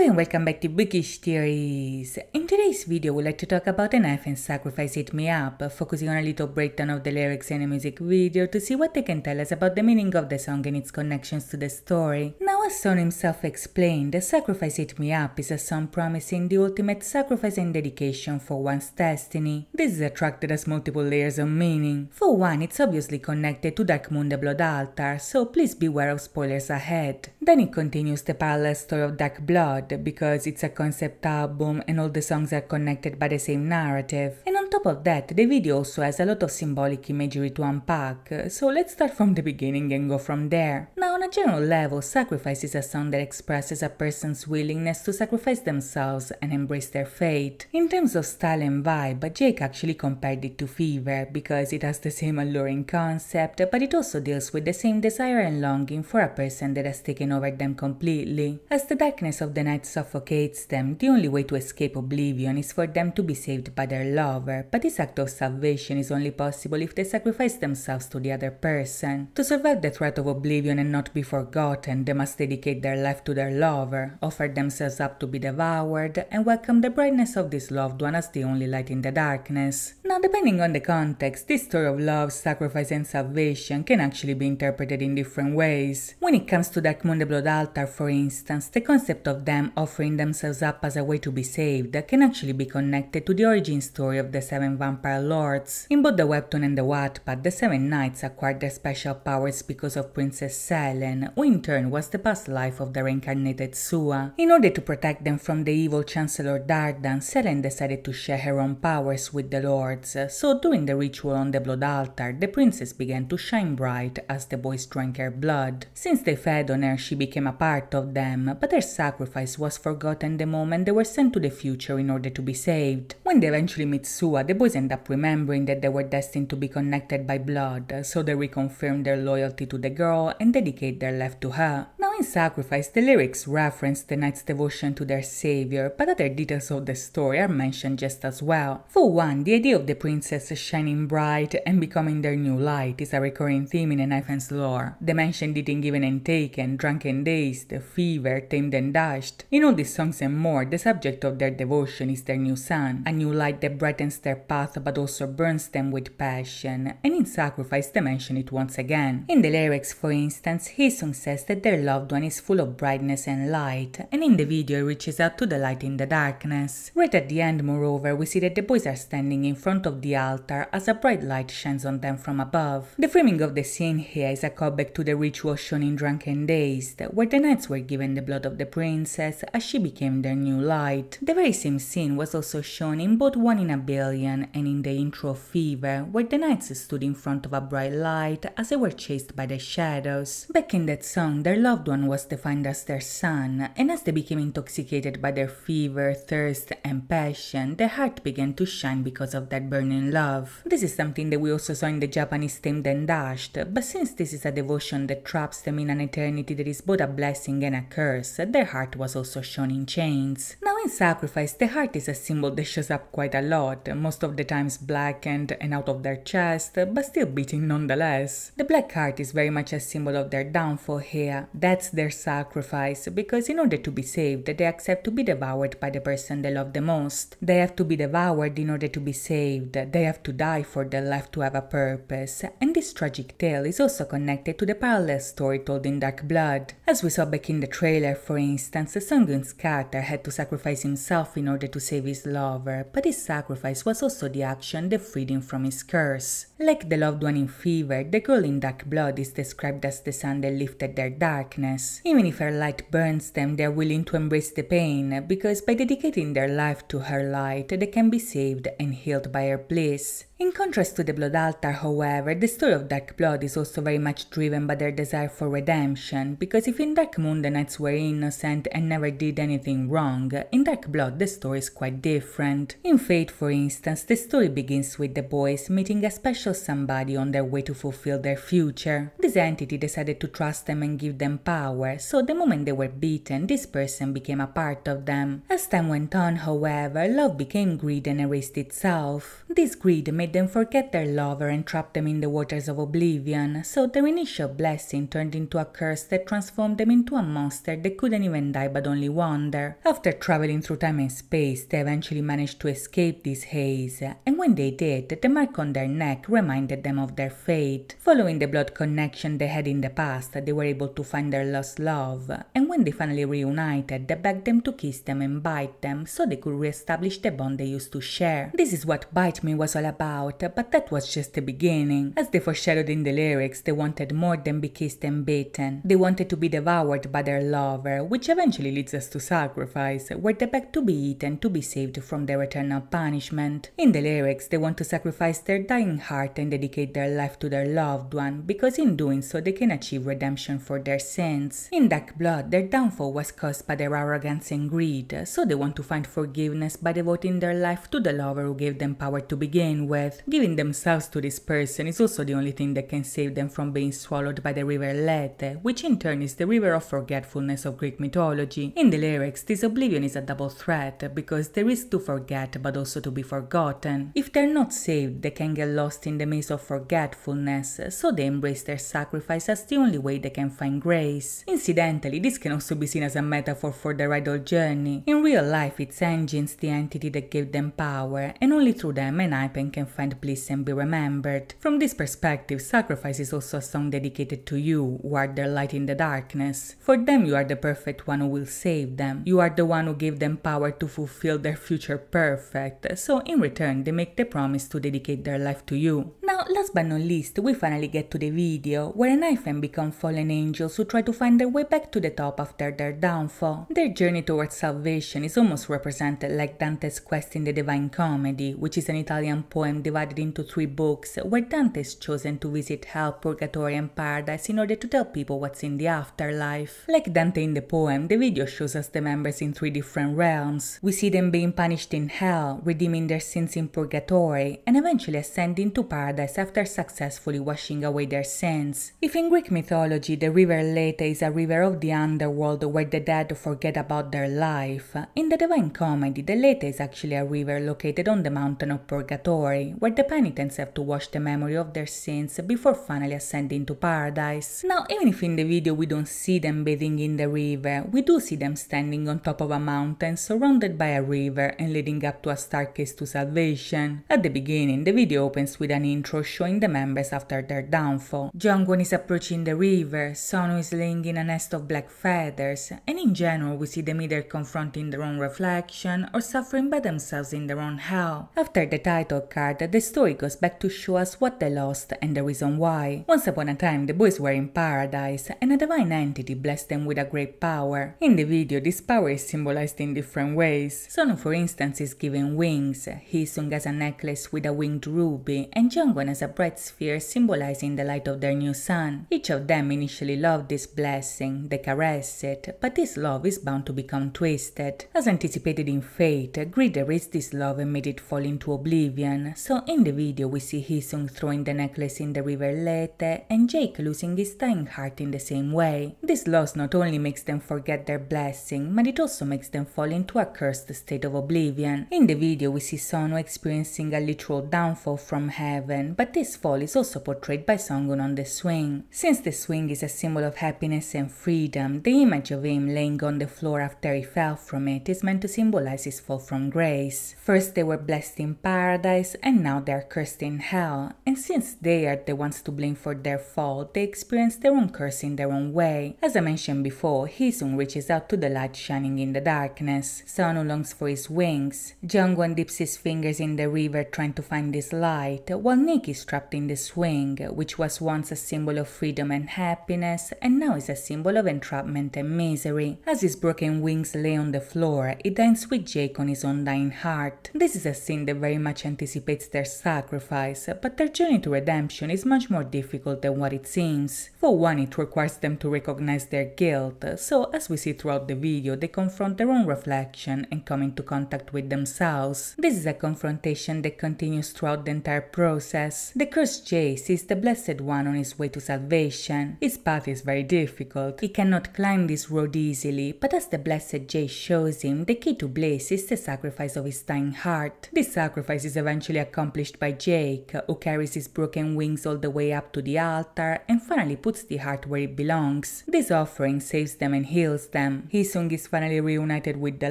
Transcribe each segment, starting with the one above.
and welcome back to Bookish Theories. In today's video, we'd like to talk about ENHYPEN's Sacrifice Hit Me Up, focusing on a little breakdown of the lyrics in a music video to see what they can tell us about the meaning of the song and its connections to the story. Now, as Son himself explained, Sacrifice Hit Me Up is a song promising the ultimate sacrifice and dedication for one's destiny. This is a track that has multiple layers of meaning. For one, it's obviously connected to Dark Moon the Blood Altar, so please beware of spoilers ahead. Then it continues the parallel story of Dark Blood, because it's a concept album and all the songs are connected by the same narrative. And on top of that, the video also has a lot of symbolic imagery to unpack, so let's start from the beginning and go from there. Now, on a general level, Sacrifice is a song that expresses a person's willingness to sacrifice themselves and embrace their fate. In terms of style and vibe, Jake actually compared it to Fever because it has the same alluring concept, but it also deals with the same desire and longing for a person that has taken over them completely. As the darkness of the night suffocates them, the only way to escape oblivion is for them to be saved by their lover, but this act of salvation is only possible if they sacrifice themselves to the other person. To survive the threat of oblivion and not be forgotten, they must dedicate their life to their lover, offer themselves up to be devoured, and welcome the brightness of this loved one as the only light in the darkness. Now, depending on the context, this story of love, sacrifice, and salvation can actually be interpreted in different ways. When it comes to Dark Moon the Blood Altar, for instance, the concept of them offering themselves up as a way to be saved can actually be connected to the origin story of the 7 vampire lords. In both the webtoon and the Wattpad, the 7 knights acquired their special powers because of Princess Selene, who in turn was the past life of the reincarnated Sua. In order to protect them from the evil Chancellor Dardan, Selene decided to share her own powers with the lords, so during the ritual on the Blood Altar, the princess began to shine bright as the boys drank her blood. Since they fed on her, she became a part of them, but her sacrifice was forgotten the moment they were sent to the future in order to be saved. When they eventually meet Sua, the boys end up remembering that they were destined to be connected by blood, so they reconfirm their loyalty to the girl and dedicate their life to her. Now, in Sacrifice, the lyrics reference the knight's devotion to their savior, but other details of the story are mentioned just as well. For one, the idea of the princess shining bright and becoming their new light is a recurring theme in ENHYPEN's lore. They mentioned eating, given and taken, drunk and dazed, fever, tamed and dashed. In all these songs and more, the subject of their devotion is their new sun, a new light that brightens their path but also burns them with passion, and in Sacrifice they mention it once again. In the lyrics, for instance, Haesung says that their loved one is full of brightness and light, and in the video reaches out to the light in the darkness. Right at the end, moreover, we see that the boys are standing in front of the altar as a bright light shines on them from above. The framing of the scene here is a callback to the ritual shown in Drunk and Dazed, where the knights were given the blood of the princess as she became their new light. The very same scene was also shown in both One in a Billion and in the intro of Fever, where the knights stood in front of a bright light as they were chased by the shadows. Back in that song, their loved one was defined as their sun, and as they became intoxicated by their fever, thirst, and passion, their heart began to shine because of that burning love. This is something that we also saw in the Japanese Tamed and Dashed, but since this is a devotion that traps them in an eternity that is both a blessing and a curse, their heart was also shown in chains. Now, in Sacrifice, the heart is a symbol that shows up quite a lot, most of the times blackened and out of their chest, but still beating nonetheless. The black heart is very much a symbol of their downfall here. That's their sacrifice, because in order to be saved, they accept to be devoured by the person they love the most. They have to be devoured in order to be saved. They have to die for their life to have a purpose. And this tragic tale is also connected to the parallel story told in Dark Blood. As we saw back in the trailer, for instance, Sungun's Carter had to sacrifice himself in order to save his lover, but his sacrifice was also the action that freed him from his curse. Like the loved one in Fever, the girl in Dark Blood is described as the sun that lifted their darkness. Even if her light burns them, they are willing to embrace the pain, because by dedicating their life to her light, they can be saved and healed by her bliss. In contrast to the Blood Altar, however, the story of Dark Blood is also very much driven by their desire for redemption, because if in Dark Moon the knights were innocent and never did anything wrong, in Dark Blood the story is quite different. In Fate, for instance, the story begins with the boys meeting a special somebody on their way to fulfill their future. This entity decided to trust them and give them power, so the moment they were beaten, this person became a part of them. As time went on, however, love became greed and erased itself. This greed made made them forget their lover and trapped them in the waters of oblivion, so their initial blessing turned into a curse that transformed them into a monster that couldn't even die but only wander. After traveling through time and space, they eventually managed to escape this haze, and when they did, the mark on their neck reminded them of their fate. Following the blood connection they had in the past, they were able to find their lost love, and when they finally reunited, they begged them to kiss them and bite them so they could re-establish the bond they used to share. This is what Bite Me was all about, but that was just the beginning. As they foreshadowed in the lyrics, they wanted more than be kissed and bitten. They wanted to be devoured by their lover, which eventually leads us to sacrifice, where they beg to be eaten to be saved from their eternal punishment. In the lyrics, they want to sacrifice their dying heart and dedicate their life to their loved one, because in doing so they can achieve redemption for their sins. In Dark Blood, their downfall was caused by their arrogance and greed, so they want to find forgiveness by devoting their life to the lover who gave them power to begin with. Giving themselves to this person is also the only thing that can save them from being swallowed by the river Lethe, which in turn is the river of forgetfulness of Greek mythology. In the lyrics, this oblivion is a double threat, because there is to forget but also to be forgotten. If they're not saved, they can get lost in the maze of forgetfulness, so they embrace their sacrifice as the only way they can find grace. Incidentally, this can also be seen as a metaphor for their idol journey. In real life, it's engines the entity that gave them power, and only through them ENHYPEN can find bliss and be remembered. From this perspective, Sacrifice is also a song dedicated to you, who are their light in the darkness. For them, you are the perfect one who will save them. You are the one who gave them power to fulfill their future perfect, so in return, they make the promise to dedicate their life to you. Now, last but not least, we finally get to the video, where ENHYPEN become fallen angels who try to find their way back to the top after their downfall. Their journey towards salvation is almost represented like Dante's quest in the Divine Comedy, which is an Italian poem divided into 3 books, where Dante is chosen to visit hell, purgatory and paradise in order to tell people what's in the afterlife. Like Dante in the poem, the video shows us the members in 3 different realms. We see them being punished in hell, redeeming their sins in purgatory, and eventually ascending to paradise after successfully washing away their sins. If in Greek mythology the river Lethe is a river of the underworld where the dead forget about their life, in the Divine Comedy the Lethe is actually a river located on the mountain of Purgatory, where the penitents have to wash the memory of their sins before finally ascending to paradise. Now, even if in the video we don't see them bathing in the river, we do see them standing on top of a mountain surrounded by a river and leading up to a staircase to salvation. At the beginning, the video opens with an intro showing the members after their downfall. Jungwon is approaching the river, Sonu is laying in a nest of black feathers, and in general we see them either confronting their own reflection or suffering by themselves in their own hell. After the title card, the story goes back to show us what they lost and the reason why. Once upon a time, the boys were in paradise, and a divine entity blessed them with a great power. In the video, this power is symbolized in different ways. Sonu, for instance, is given wings, Heesung has a necklace with a winged ruby, and Jungwon has a bright sphere symbolizing the light of their new sun. Each of them initially loved this blessing, they caress it, but this love is bound to become twisted. As anticipated in Fate, greed erased this love and made it fall into oblivion, so in the video we see Heesung throwing the necklace in the river Lethe and Jake losing his dying heart in the same way. This loss not only makes them forget their blessing, but it also makes them fall into a cursed state of oblivion. In the video we see Sonu experiencing a literal downfall from heaven, but this fall is also portrayed by Songun on the swing. Since the swing is a symbol of happiness and freedom, the image of him laying on the floor after he fell from it is meant to symbolize his fall from grace. First they were blessed in paradise, and now they are cursed in hell, and since they are the ones to blame for their fall, they experience their own curse in their own way. As I mentioned before, Heesung reaches out to the light shining in the darkness. Sonu longs for his wings. Jungwon dips his fingers in the river trying to find this light, while Nick is trapped in the swing, which was once a symbol of freedom and happiness, and now is a symbol of entrapment and misery. As his broken wings lay on the floor, it ends with Jake on his own dying heart. This is a scene that very much anticipates their sacrifice, but their journey to redemption is much more difficult than what it seems. For one, it requires them to recognize their guilt, so as we see throughout the video, they confront their own reflection and come into contact with themselves. This is a confrontation that continues throughout the entire process, success. The cursed Jay sees the Blessed One on his way to salvation. His path is very difficult. He cannot climb this road easily, but as the Blessed Jay shows him, the key to bliss is the sacrifice of his dying heart. This sacrifice is eventually accomplished by Jake, who carries his broken wings all the way up to the altar and finally puts the heart where it belongs. This offering saves them and heals them. Hisung is finally reunited with the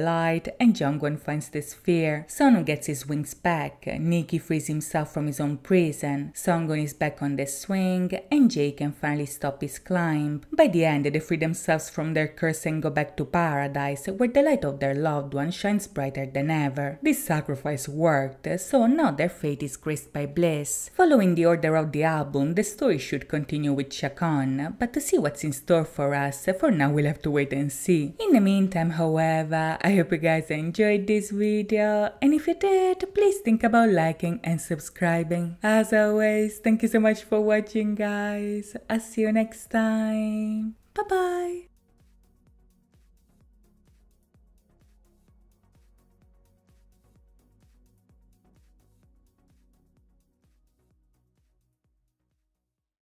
light, and Jungwon finds the sphere. Sonu gets his wings back, Nikki frees himself from his own prison, Songun is back on the swing, and Jake can finally stop his climb. By the end, they free themselves from their curse and go back to paradise, where the light of their loved one shines brighter than ever. This sacrifice worked, so now their fate is graced by bliss. Following the order of the album, the story should continue with Chacon, but to see what's in store for us, for now we'll have to wait and see. In the meantime, however, I hope you guys enjoyed this video, and if you did, please think about liking and subscribing. As always, thank you so much for watching, guys. I'll see you next time. Bye bye.